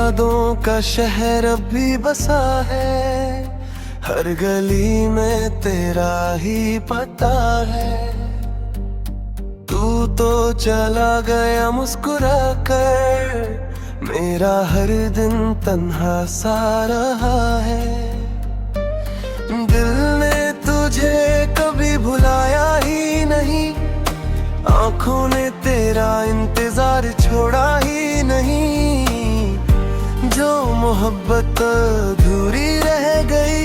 यादों का शहर अब भी बसा है, हर गली में तेरा ही पता है। तू तो चला गया मुस्कुरा कर, मेरा हर दिन तन्हा सा रहा है। दिल ने तुझे कभी भुलाया ही नहीं, आंखों ने तेरा इंतजार छोड़ा ही नहीं। जो मोहब्बत अधूरी रह गई,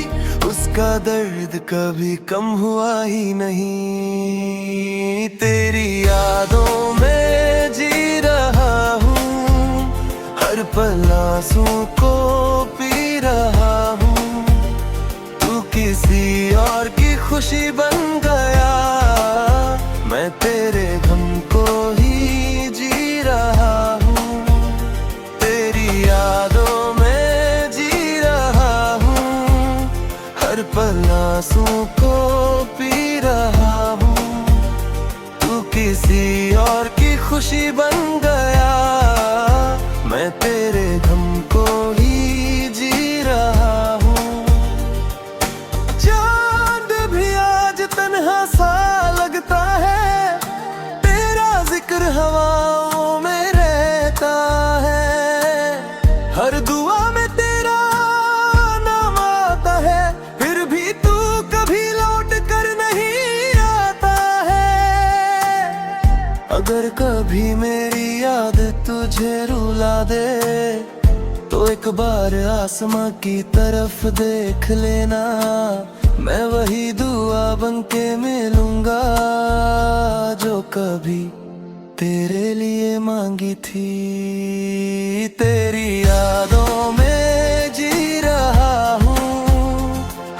उसका दर्द कभी कम हुआ ही नहीं। तेरी यादों में जी रहा हूँ, हर पल आंसू को पी रहा हूँ। तू किसी और की खुशी बन गया, मैं तेरे गम को ही जी रहा हूँ। तेरी यादों में जी रहा हूँ, हर पल आंसू को पी रहा हूँ। तू किसी और की खुशी बन गया, मैं तेरे गम को ही जी रहा हूँ। चांद भी आज तन्हा सा लगता है, तेरा जिक्र हवाओं में रहता है। हर दुआ में तेरा नाम आता है, फिर भी तू कभी लौट कर नहीं आता है। अगर कभी मेरी याद तुझे रुला दे, तो एक बार आसमां की तरफ देख लेना। मैं वही दुआ बन के मिलूंगा, जो कभी तेरे लिए मांगी थी। तेरी यादों में जी रहा हूँ,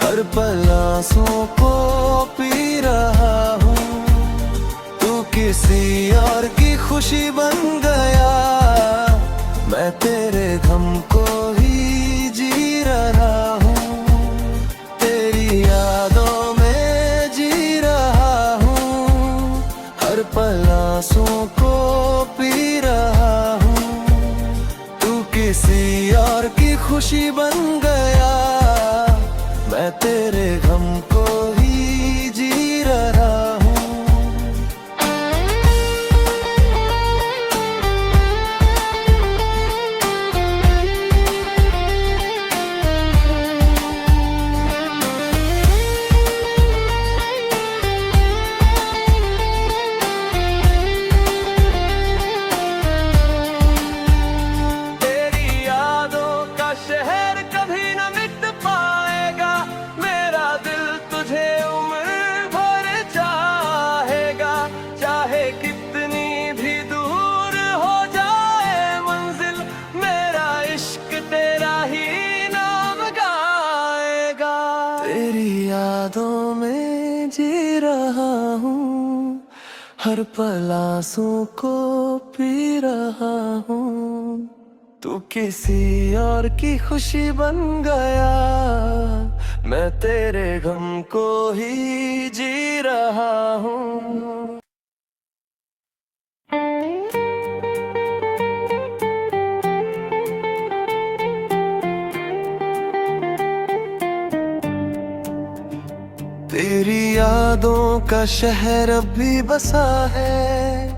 हर पल आंसू को पी रहा हूँ। तू किसी और की खुशी बन गया, मैं तेरे गम को ही जी रहा हूँ। तेरी यादों में जी रहा हूँ, हर पल आंसू को पी रहा हूँ। तू किसी और की खुशी बन गया, मैं तेरे गम को ही जी रहा हूँ। यादों में जी रहा हूँ, हर पल आंसू को पी रहा हूँ। तू किसी और की खुशी बन गया, मैं तेरे गम को ही जी रहा हूँ। तेरी यादों का शहर अब भी बसा है,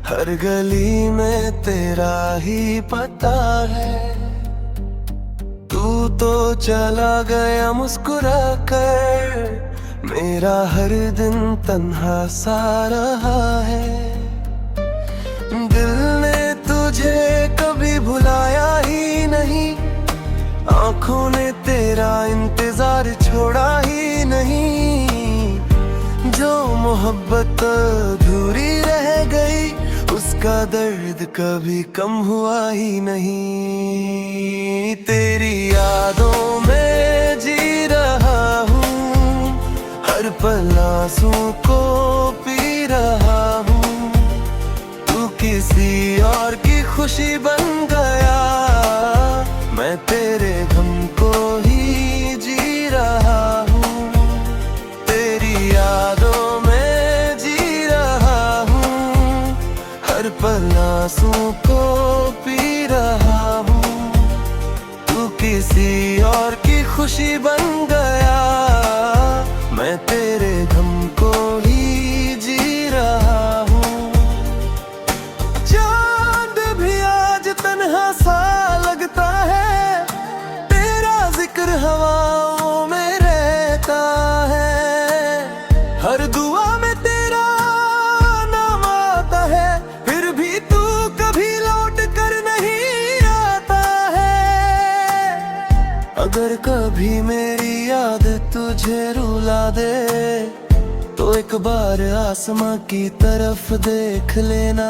हर गली में तेरा ही पता है। तू तो चला गया मुस्कुरा कर, मेरा हर दिन तन्हा सा रहा है। दिल ने तुझे कभी भुलाया ही नहीं, आंखों ने तेरा इंतजार छोड़ा ही नहीं। जो मोहब्बत अधूरी रह गई, उसका दर्द कभी कम हुआ ही नहीं। तेरी यादों में जी रहा हूँ, हर पल आंसू को पी रहा हूँ। तू किसी और की खुशी बन गया, मैं तेरे गम को ही जी रहा हूँ। तेरी यादों में जी रहा हूँ, हर पल आंसू को पी रहा हूँ। और की खुशी बन गया, मैं तेरे गम को ही जी रहा हूँ। चांद भी आज तन्हा सा लगता है, तेरा जिक्र हवाओं में रहता है। हर दुआ में तेरा नाम आता है, फिर भी तू कभी लौट कर नहीं आता है। अगर कभी मेरी याद तुझे रुला दे, तो एक बार आसमां की तरफ देख लेना,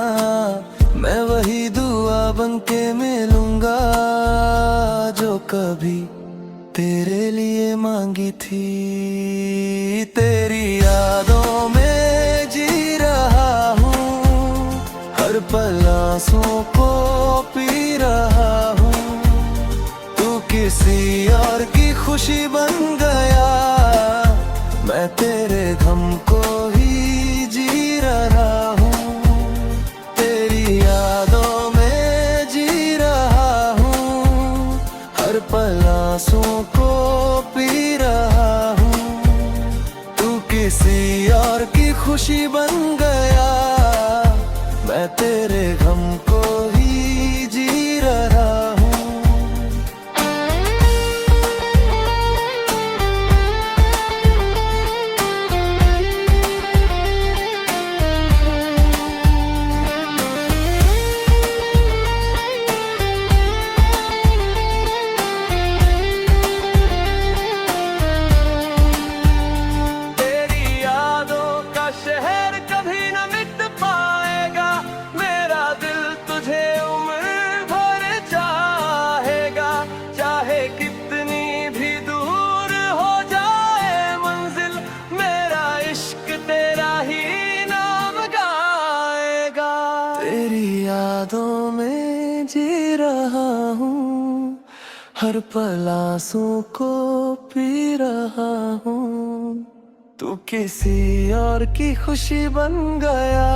मैं वही दुआ बन के मिलूंगा जो कभी तेरे लिए मांगी थी। तेरी यादों में जी रहा हूँ, हर पल आंसुओं को पी रहा हूँ। तू किसी और की खुशी बन गया, मैं तेरे गम को ही जी रहा हूँ। तेरी यादों में जी रहा हूँ, हर पल आंसुओं को पी रहा हूँ। तू किसी और की खुशी बन गया, मैं तेरे गम को ही जी रहा हूँ। शहर कभी न मिट पाएगा, मेरा दिल तुझे उम्र भर चाहेगा। चाहे कितनी भी दूर हो जाए मंजिल, मेरा इश्क तेरा ही नाम गाएगा। तेरी यादों में जी रहा हूँ, हर पल आंसू को पी रहा हूँ। तू किसी और की खुशी बन गया,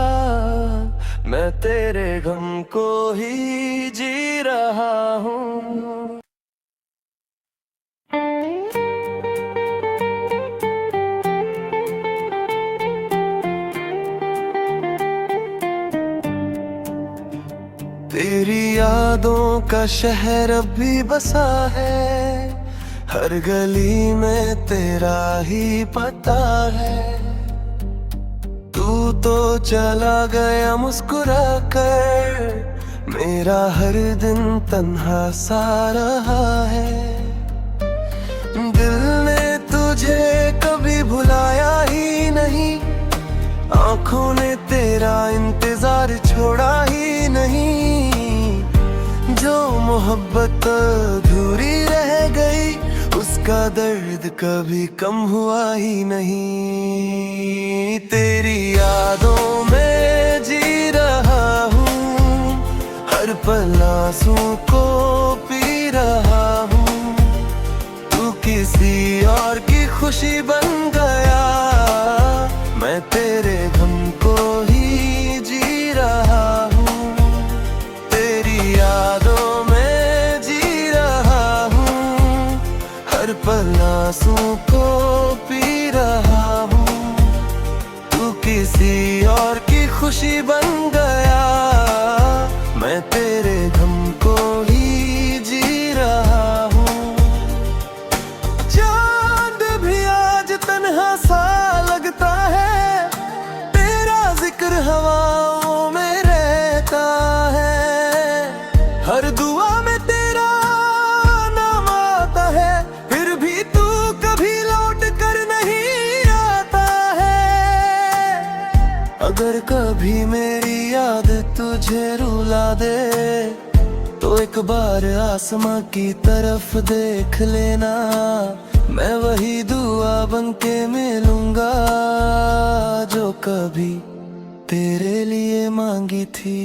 मैं तेरे गम को ही जी रहा हूँ। तेरी यादों का शहर अब भी बसा है, हर गली में तेरा ही पता है। तू तो चला गया मुस्कुरा कर, मेरा हर दिन तन्हा सा रहा है। दिल ने तुझे कभी भुलाया ही नहीं, आंखों ने तेरा इंतजार छोड़ा ही नहीं। जो मोहब्बत अधूरी रह गई, उसका दर्द कभी कम हुआ ही नहीं। तेरी यादों में जी रहा हूँ, हर पल आंसू को पी रहा हूँ। तू किसी और की खुशी बन गया, मैं तेरे गम को ही जी रहा हूँ। तेरी यादों में जी रहा हूँ, हर पल आंसू को पी रहा हूँ। तू किसी और की खुशी बन गया, मैं तेरे गम को ही जी रहा हूँ। चांद भी आज तन्हा सा लगता है, तेरा जिक्र हवाओं में रहता है। हर दुआ में तेरा नाम आता है, फिर भी तू कभी लौट कर नहीं आता है। अगर कभी मेरी याद तुझे रुला दे, तो एक बार आसमां की तरफ देख लेना, मैं वही दुआ बन के मिलूंगा जो कभी तेरे लिए मांगी थी।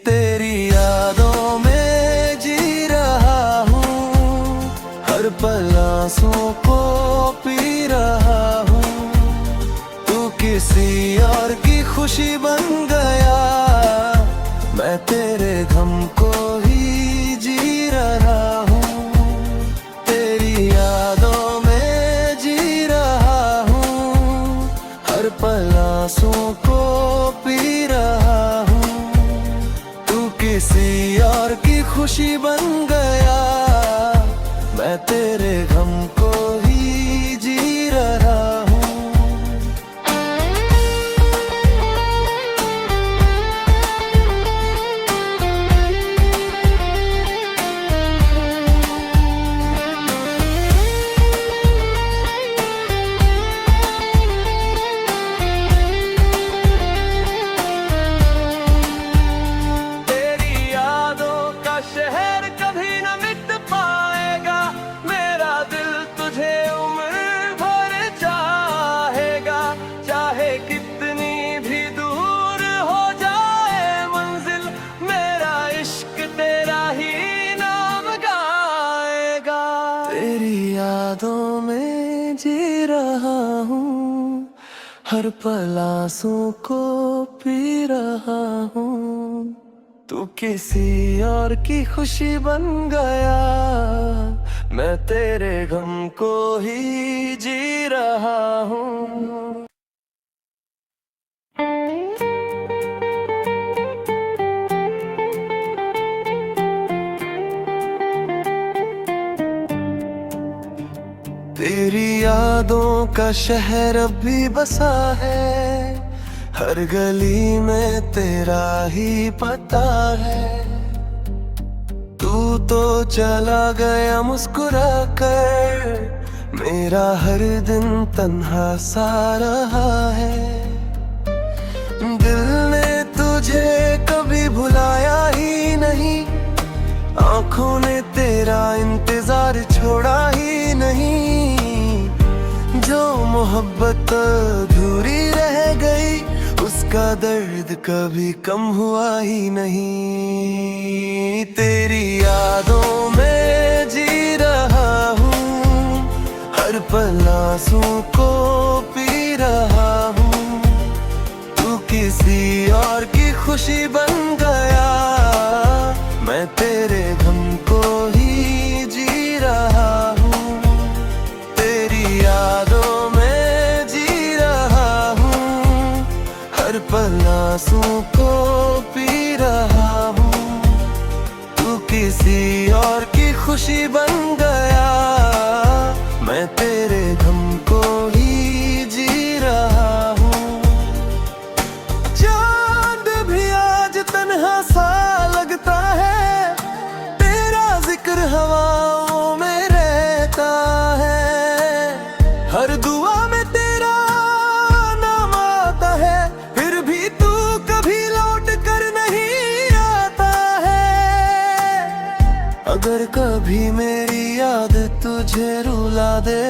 तेरी यादों में जी रहा हूँ, हर पल आंसुओं को पी रहा हूँ। तू किसी और की खुशी बन गया, मैं तेरे गम को ही जी रहा हूँ। खुशी बन गया, मैं तेरे गम को ही जी रहा हूँ। तेरी यादों का शहर कभी न मिट पाएगा, मेरा दिल तुझे उम्र भर चाहेगा। चाहे कितनी भी दूर हो जाए मंजिल, मेरा इश्क तेरा ही नाम गाएगा। तेरी यादों में जी रहा हूँ, हर पल आंसू को पी रहा हूँ। तू किसी और की खुशी बन गया, मैं तेरे गम को ही जी रहा हूँ। तेरी यादों का शहर अब भी बसा है, हर गली में तेरा ही पता है। तू तो चला गया मुस्कुरा कर, मेरा हर दिन तन्हा सा रहा है। दिल ने तुझे कभी भुलाया ही नहीं, आंखों ने तेरा इंतजार छोड़ा ही नहीं। जो मोहब्बत अधूरी रह गई, उसका दर्द कभी कम हुआ ही नहीं। तेरी यादों में जी रहा हूँ, हर पल आंसू को पी रहा हूँ। तू किसी और की खुशी बन गया, मैं तेरे गम को ही जी रहा हूँ। तेरी यादों में जी रहा हूँ, हर पल आंसू को पी रहा हूँ। तू किसी और की खुशी बन गया, मैं तेरे गम को ही जी रहा हूँ। चांद भी आज तन्हा सा लगता है, तेरा जिक्र हवाओं में रहता है। हर दुआ में तेरा नाम आता है, फिर भी तू कभी लौट कर नहीं आता है। अगर कभी मेरी याद तुझे रुला दे,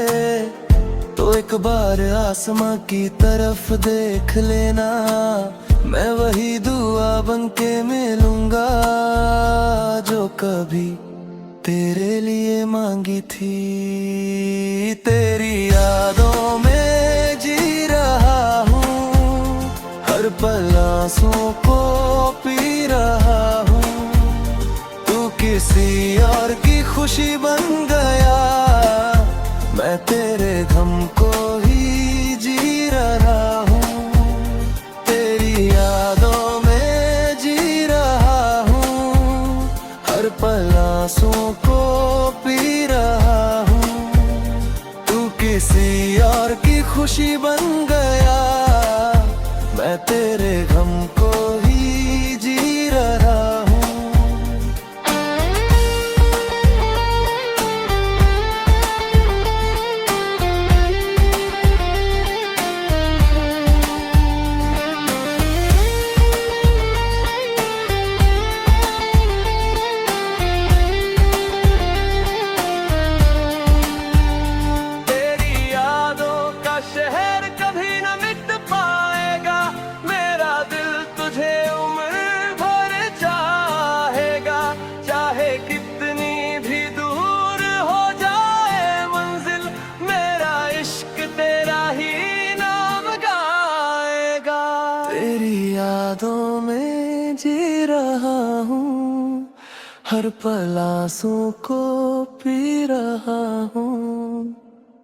तो एक बार आसमां की तरफ देख लेना। मैं वही दुआ बन के मिलूंगा, जो कभी तेरे लिए मांगी थी। तेरी यादों में जी रहा हूँ, हर पल आंसू को पी रहा हूँ। तू किसी और की खुशी बन गया, मैं तेरे गम को ही जी रहा हूँ। तेरी यादों में जी रहा हूँ, हर पल आंसू को पी रहा हूँ। तू किसी और की खुशी बन गया, मैं तेरे गम को ही जी रहा हूँ। शहर कभी न मिट पाएगा, मेरा दिल तुझे उम्र भर चाहेगा। चाहे कितनी भी दूर हो जाए मंजिल, मेरा इश्क तेरा ही नाम गाएगा। तेरी यादों में जी रहा हूँ, हर पल आंसू को पी रहा हूँ।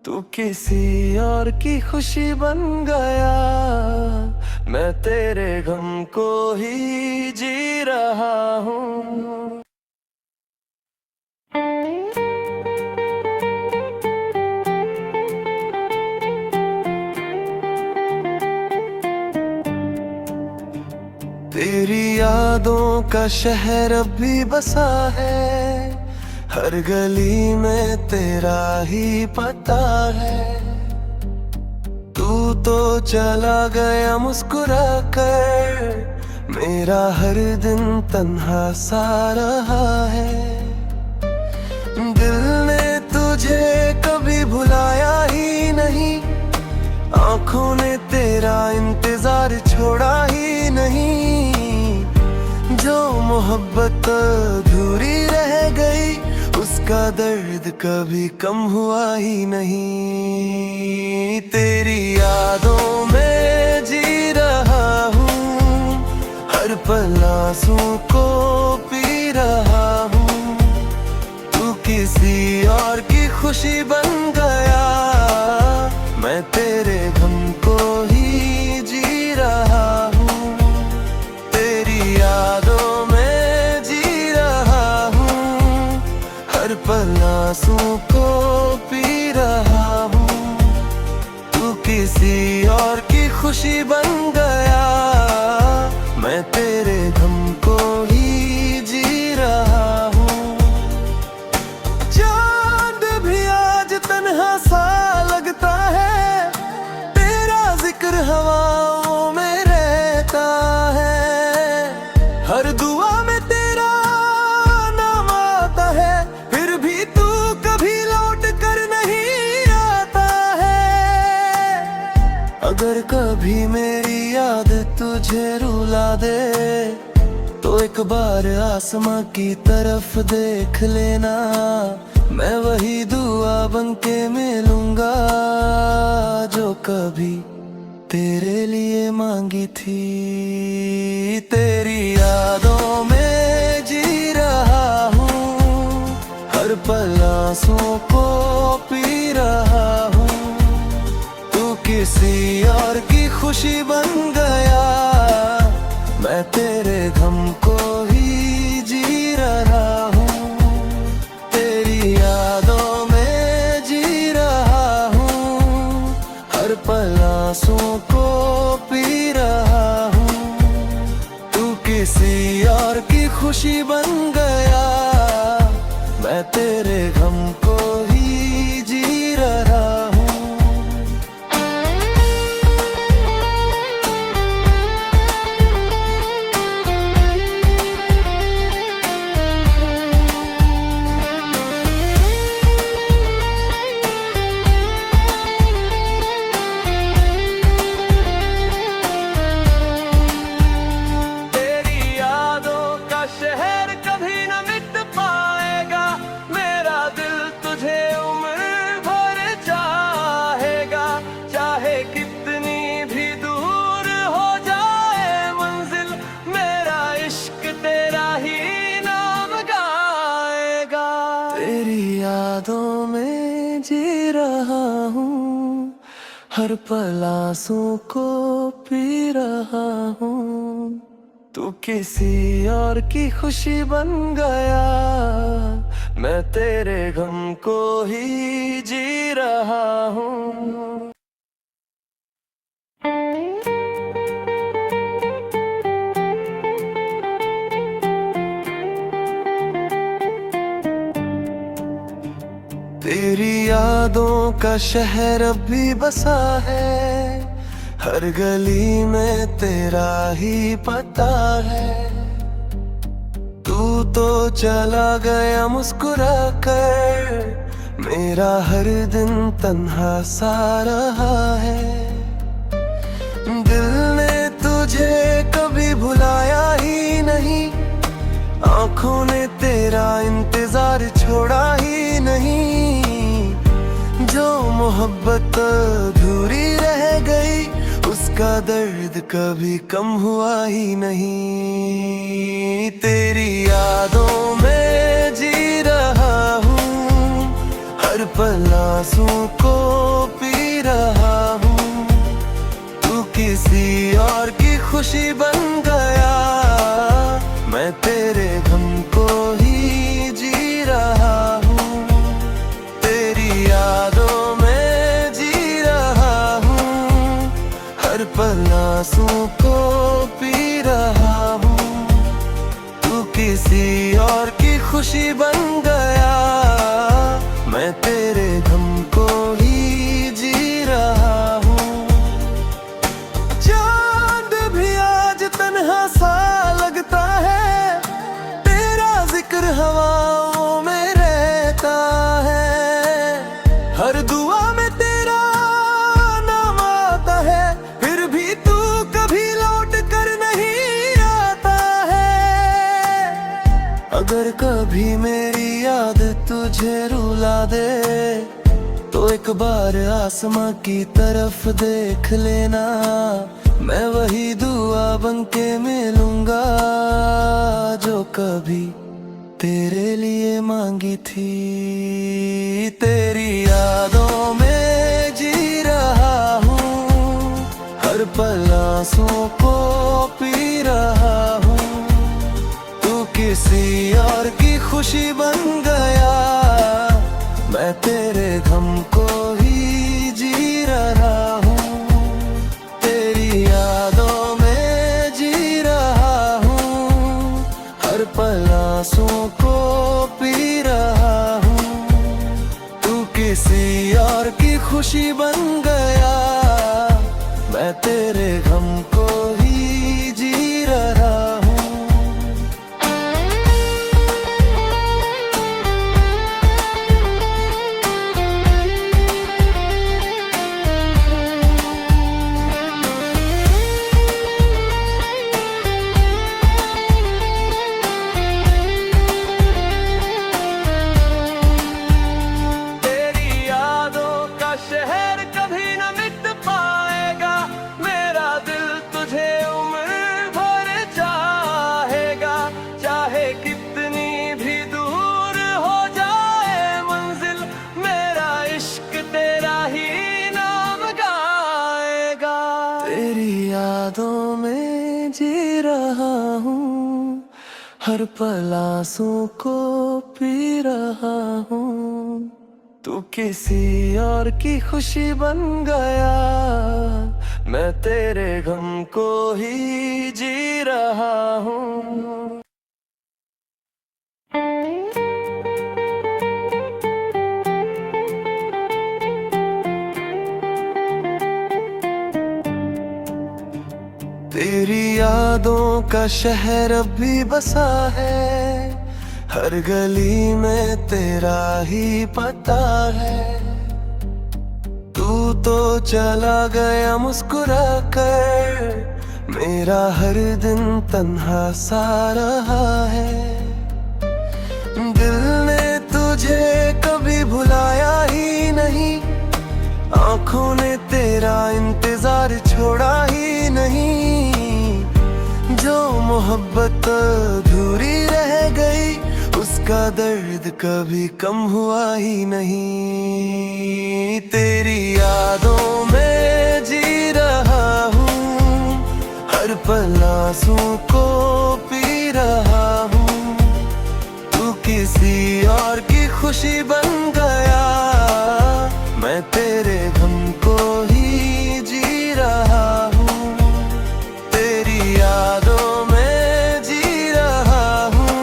तू किसी और की खुशी बन गया, मैं तेरे गम को ही जी रहा हूँ। यादों का शहर अब भी बसा है, हर गली में तेरा ही पता है। तू तो चला गया मुस्कुरा कर, मेरा हर दिन तन्हा सा रहा है। दिल ने तुझे कभी भुलाया ही नहीं, आंखों ने तेरा इंतजार छोड़ा ही नहीं। जो मोहब्बत अधूरी रह गई, उसका दर्द कभी कम हुआ ही नहीं। तेरी यादों में जी रहा हूँ, हर पल आंसू को पी रहा हूँ। तू किसी और की खुशी बन गया, मैं तेरे गम को ही जी रहा हूँ। तेरी यादों में जी रहा हूँ, हर पल आंसू को पी रहा हूँ। तू किसी और की खुशी बन गया, मैं तेरे गम को ही जी रहा हूँ। चांद भी आज तन्हा सा लगता है, तेरा जिक्र हवाओं में रहता है। हर दुआ में तेरा नाम आता है, फिर भी तू कभी लौट कर नहीं आता है। अगर कभी मेरी याद तुझे रुला दे, तो एक बार आसमां की तरफ देख लेना। मैं वही दुआ बन के मिलूंगा, जो कभी तेरे लिए मांगी थी। तेरी यादों में जी रहा हूँ, हर पल आंसू को पी रहा हूँ। तू किसी और की खुशी बन गया, मैं तेरे गम को ही जी रहा हूँ। तेरी यादों में जी रहा हूँ, हर पल आंसू को पी रहा हूँ। तू किसी और की खुशी बन गया, मैं तेरे गम को ही जी रहा हूँ। शहर कभी न मिट पाएगा, मेरा दिल तुझे उम्र भर चाहेगा। चाहे कितनी भी दूर हो जाए मंजिल, मेरा इश्क तेरा ही नाम गाएगा। तेरी यादों में जी रहा हूँ, हर पल आंसू को पी रहा हूँ। तू किसी और की खुशी बन गया, मैं तेरे गम को ही जी रहा हूँ। तेरी यादों का शहर अब भी बसा है, हर गली में तेरा ही पता है। तू तो चला गया मुस्कुरा कर, मेरा हर दिन तन्हा सा रहा है। दिल ने तुझे कभी भुलाया ही नहीं, आंखों ने तेरा इंतजार छोड़ा ही नहीं। जो मोहब्बत अधूरी रह गई, उसका दर्द कभी कम हुआ ही नहीं। तेरी यादों में जी रहा हूँ, हर पल आंसू को पी रहा हूँ। तू किसी और की खुशी बन गया, मैं तेरे गम को ही जी रहा हूँ। तेरी यादों में जी रहा हूँ, हर पल आंसू को पी रहा हूँ। किसी और की खुशी बन गया, मैं तेरे गम को ही जी रहा हूँ। चांद भी आज तन्हा सा लगता है, तेरा जिक्र हवाओं में रहता है। हर दुआ में तेरा नाम आता है, फिर भी तू कभी लौट कर नहीं आता है। अगर कभी मेरी याद तुझे रुला दे, तो एक बार आसमां की तरफ देख लेना, मैं वही दुआ बन के मिलूंगा जो कभी तेरे लिए मांगी थी। तेरी यादों में जी रहा हूँ, हर पल आंसुओं को पी रहा हूँ। तू किसी और की खुशी बन गया, मैं तेरे गम को ही जी रहा हूँ। तेरी यादों में जी रहा हूँ, हर पल आंसुओं को पी रहा हूँ। तू किसी और की खुशी बन गया, मैं तेरे गम को ही जी रहा हूँ। शहर कभी न मिट पाएगा, मेरा दिल तुझे उम्र भर चाहेगा। चाहे कितनी भी दूर हो जाए मंजिल, मेरा इश्क तेरा ही नाम गाएगा। तेरी यादों में जी रहा हूँ, हर पल आंसुओं को पी रहा हूँ। तू किसी और की खुशी बन गया, मैं तेरे गम को ही जी रहा हूँ। तेरी यादों का शहर अब भी बसा है, हर गली में तेरा ही पता है। तू तो चला गया मुस्कुरा कर, मेरा हर दिन तन्हा सा रहा है। दिल ने तुझे कभी भुलाया ही नहीं, आंखों ने तेरा इंतजार छोड़ा ही नहीं। जो मोहब्बत अधूरी रह गई, उसका दर्द कभी कम हुआ ही नहीं। तेरी यादों में जी रहा हूँ, हर पल आंसुओं को पी रहा हूँ। तू किसी और की खुशी बन गया, मैं तेरे गम को ही जी रहा हूँ। तेरी यादों में जी रहा हूँ,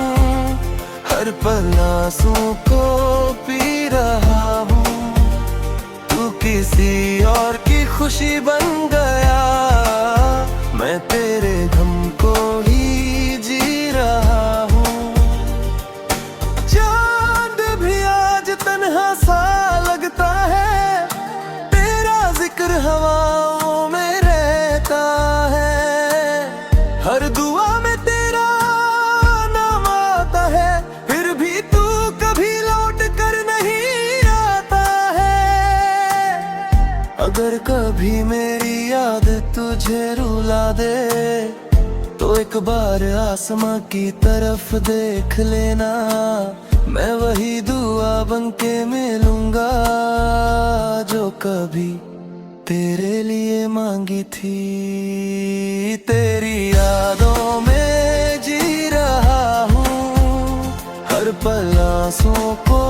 हर पल आंसुओं को पी रहा हूँ। तू किसी और की खुशी बन गया, मैं तेरे गम को ही जी रहा हूँ। चांद भी आज तन्हा सा लगता है, तेरा जिक्र हवाओं में रहता है। हर दुआ में तेरा नाम आता है, फिर भी तू कभी लौट कर नहीं आता है। अगर कभी मेरी याद तुझे रुला दे, तो एक बार आसमां की तरफ देख लेना, मैं वही दुआ बन के मिलूंगा जो कभी तेरे लिए मांगी थी। तेरी यादों में जी रहा हूँ, हर पल आंसुओं को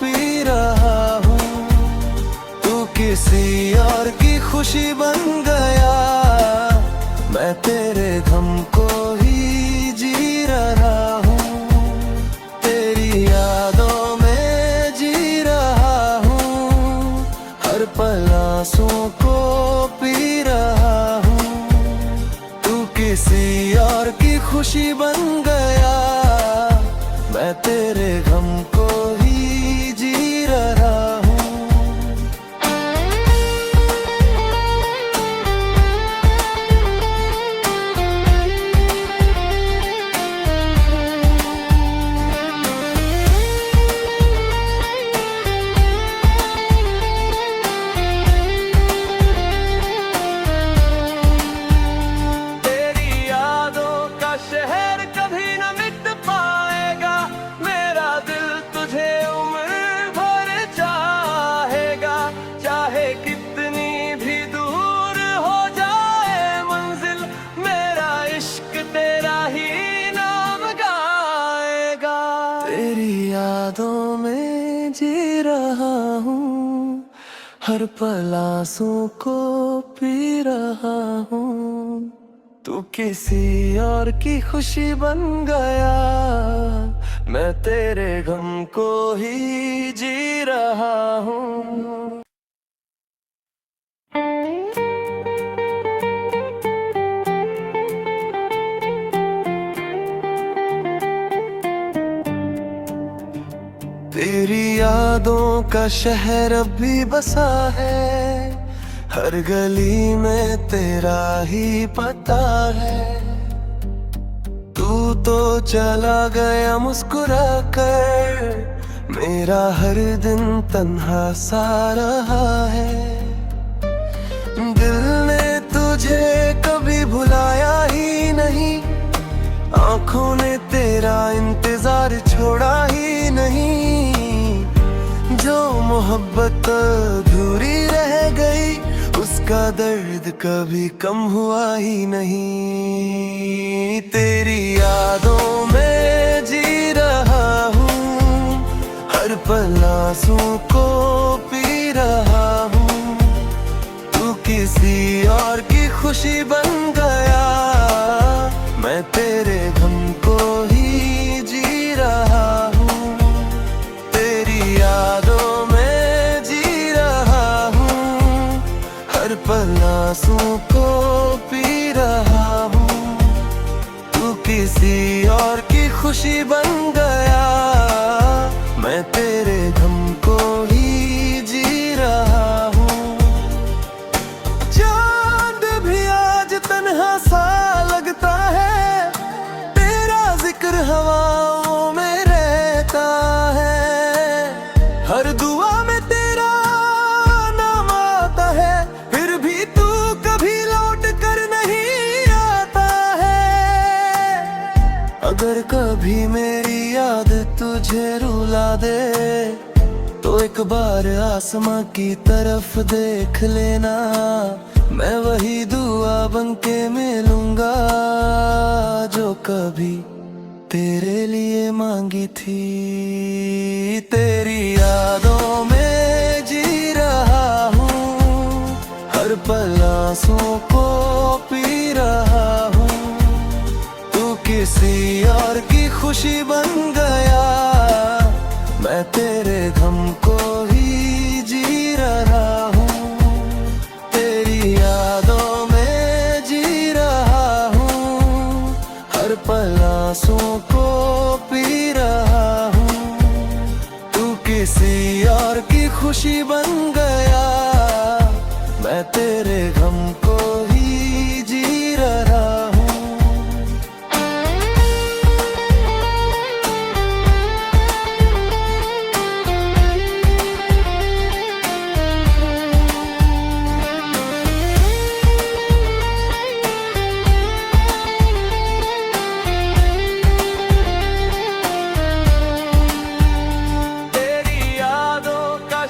पी रहा हूँ। तू किसी और की खुशी बन गया, मैं तेरे गम को ही जी रहा हूँ। पल आंसुओं को पी रहा हूँ। तू किसी और की खुशी बन गया, मैं तेरे गम को ही जी रहा हूँ। शहर कभी न मिट पाएगा, मेरा दिल तुझे उम्र भर चाहेगा। चाहे कितनी भी दूर हो जाए मंजिल, मेरा इश्क तेरा ही नाम गाएगा। तेरी यादों में जी रहा हूँ, हर पल आंसुओं को पी रहा हूँ। तू किसी और की खुशी बन गया, मैं तेरे गम को ही जी रहा हूँ। तेरी यादों का शहर अब भी बसा है, हर गली में तेरा ही पता है। तू तो चला गया मुस्कुरा कर, मेरा हर दिन तन्हा सा रहा है। दिल ने तुझे कभी भुलाया ही नहीं, आंखों ने तेरा इंतजार छोड़ा ही नहीं। जो मोहब्बत अधूरी रह गई, उसका दर्द कभी कम हुआ ही नहीं। तेरी यादों में जी रहा हूँ, हर पल आंसुओं को पी रहा हूँ। तू किसी और की खुशी बन गया, मैं तेरे गम को ही जी रहा हूँ। तेरी यादों में जी रहा हूँ, हर पल आंसुओं को पी रहा हूँ। तू किसी और की खुशी बन गया, मैं तेरे गम को ही जी रहा हूँ। चांद भी आज तन्हा सा लगता है, तेरा जिक्र हवाओं में रहता है। हर दुआ में तेरा नाम आता है, फिर भी तू कभी लौट कर नहीं आता है। अगर कभी मेरी याद तुझे रुला दे, तो एक बार आसमां की तरफ देख लेना। मैं वही दुआ बन के मिलूंगा, जो कभी तेरे लिए मांगी थी। तेरी यादों में जी रहा हूँ, हर पल आंसुओं को पी रहा हूँ। तू किसी और की खुशी बन गया, मैं तेरे गम को ही जी रहा हूँ। तेरी यादों में जी रहा हूँ, हर पल आंसुओं को पी रहा हूँ। तू किसी और की खुशी बन गया, मैं तेरे गम को ही जी रहा हूँ।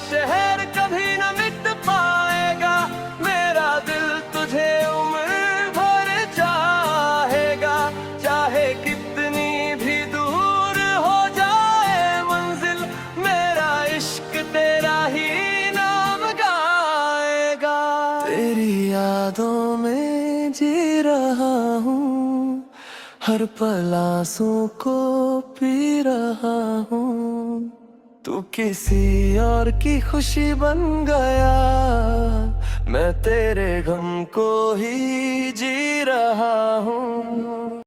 शहर कभी न मिट पाएगा, मेरा दिल तुझे उम्र भर चाहेगा। चाहे कितनी भी दूर हो जाए मंजिल, मेरा इश्क तेरा ही नाम गाएगा। तेरी यादों में जी रहा हूँ, हर पल आंसुओं को पी रहा हूँ। तू किसी और की खुशी बन गया, मैं तेरे गम को ही जी रहा हूँ।